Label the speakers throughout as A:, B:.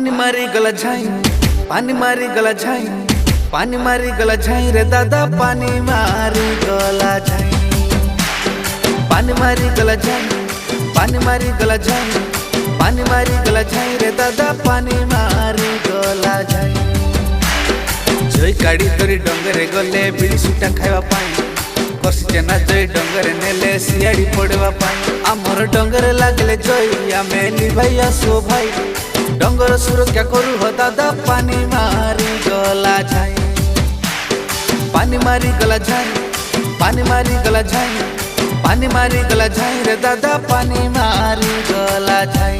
A: पानी मारी गला झाई, पानी मारी गला झाई, पानी मारी गला झाई रे दादा, पानी मारी गला झाई, पानी मारी गला झाई, पानी मारी गला झाई, पानी मारी गला झाई रे दादा, पानी मारी गला झाई। जय काड़ी तोरी डंगरे गले बिड़ी सुटा खाइबा पाई, कसी चेना जय डंगरे नेले सियाड़ी पड़वा पाई। आमर डंगरे लागले जय आमे निभाइया सो भाई, डंगर सुरक्षा करू हो दादा, पानी मारी गला झाई, पानी मारी गला झाई, पानी मारी गला झाई, पानी मारी गला झाई रे दादा, पानी मारी गला झाई,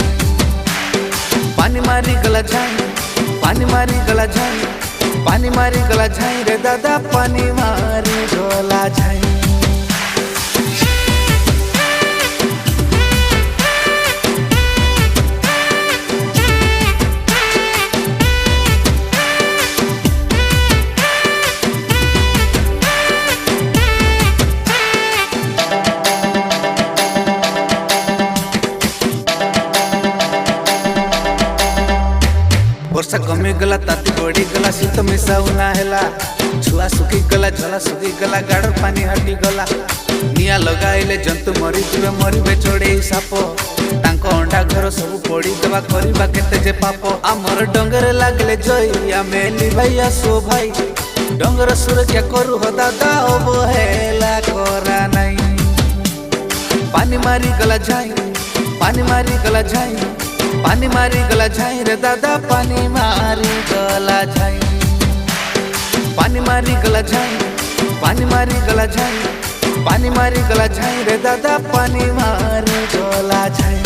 A: पानी मारी गला झाई, पानी मारी गला झाई, पानी मारी गला झाई रे दादा, पानी मारी गला झाई। वर्षा कमी गला ताती बढ़ी गला, शीत मिसाउना हेला, छुआ सुखी गला, झला सुखी गला, गाड़ पानी हटी गला। निया लगाइले जंतु मरी जीवे, मरिबे चढ़े साप, तांको अंडा घर सब पड़ी देवा, करबा केते जे पाप। आमर डंगर लागले जय आमे निभाइया सो भाई, डंगर सुरक्षा करू हो दादा, अवहेला करा नहीं। पानी मारी गला झाई, पानी मारी गला झाई, पानी मारी गला झाई रे दादा, पानी मारी गला झाई, पानी मारी गला झाई, पानी मारी गला झाई, पानी मारी गला झाई रे दादा, पानी मारी गला झाई।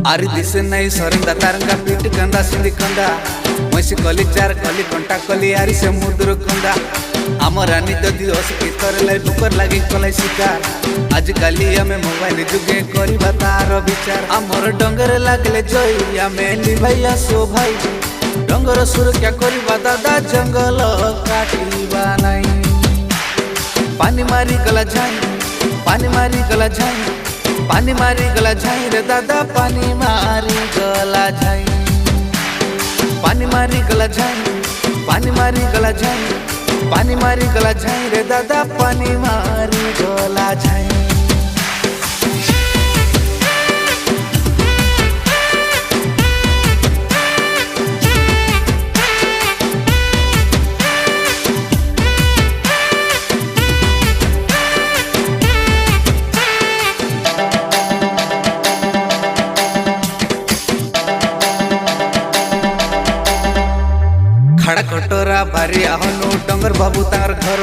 A: आरी दिसे नहीं सरिंदा तारंगा, पीट कंदा सिंधी कंदा, मैसी कली चार कली कंटा कली, आरी से मुद्र कंदा। आमर रानी ददी हस की करले बुकर लागी कलाई शिकार, आज काली आमे मोबाइल जुगे करिबा तार विचार। आमर डंगर लागले जय आमे निभाइया सो भाई, डंगर सुरक्षा करिबा दादा, जंगल काटिबा नहीं। पानी मारी गला झाई, पानी मारी गला झाई, पानी मारी गला झाई रे दादा, पानी मारी गला झाई, पानी मारी गला झाई, पानी मारी गला झाई, पानी मारी गला झाई रे दादा, पानी मारी गला झाई। खड़ा कटोरा बारी आहनु, डंगर बाबू तार घर,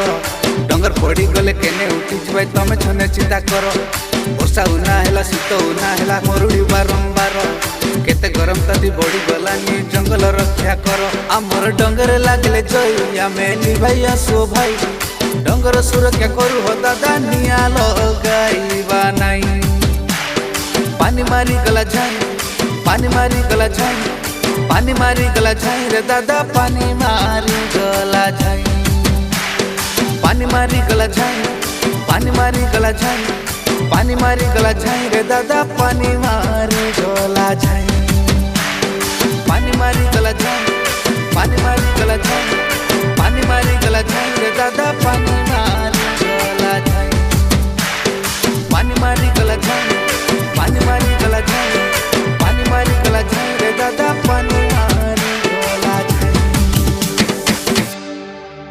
A: डंगर पड़ी गले केने उठी जाए, तमे छने चिंता करो। वर्षा उना हेला, शीत उना हेला, मरुड़ी बारंबार, केते गरम तदी बड़ी गलानी, जंगल रक्षा करो। आमर डंगर लागले जय आमे निभाइया सो भाई, डंगर सुरक्षा करू हो दादा, निया लगाइबा नहीं। पानी मारी गला झाई, पानी मारी गला झाई, पानी मारी गला झाई रे दादा, पानी मारी गला झाई, पानी मारी गला झाई, पानी मारी गला झाई, पानी मारी गला झाई रे दादा, पानी मारी गला झाई, पानी मारी गला झाई, पानी मारी गला झाई, पानी मारी गला झाई रे दादा, पानी मारी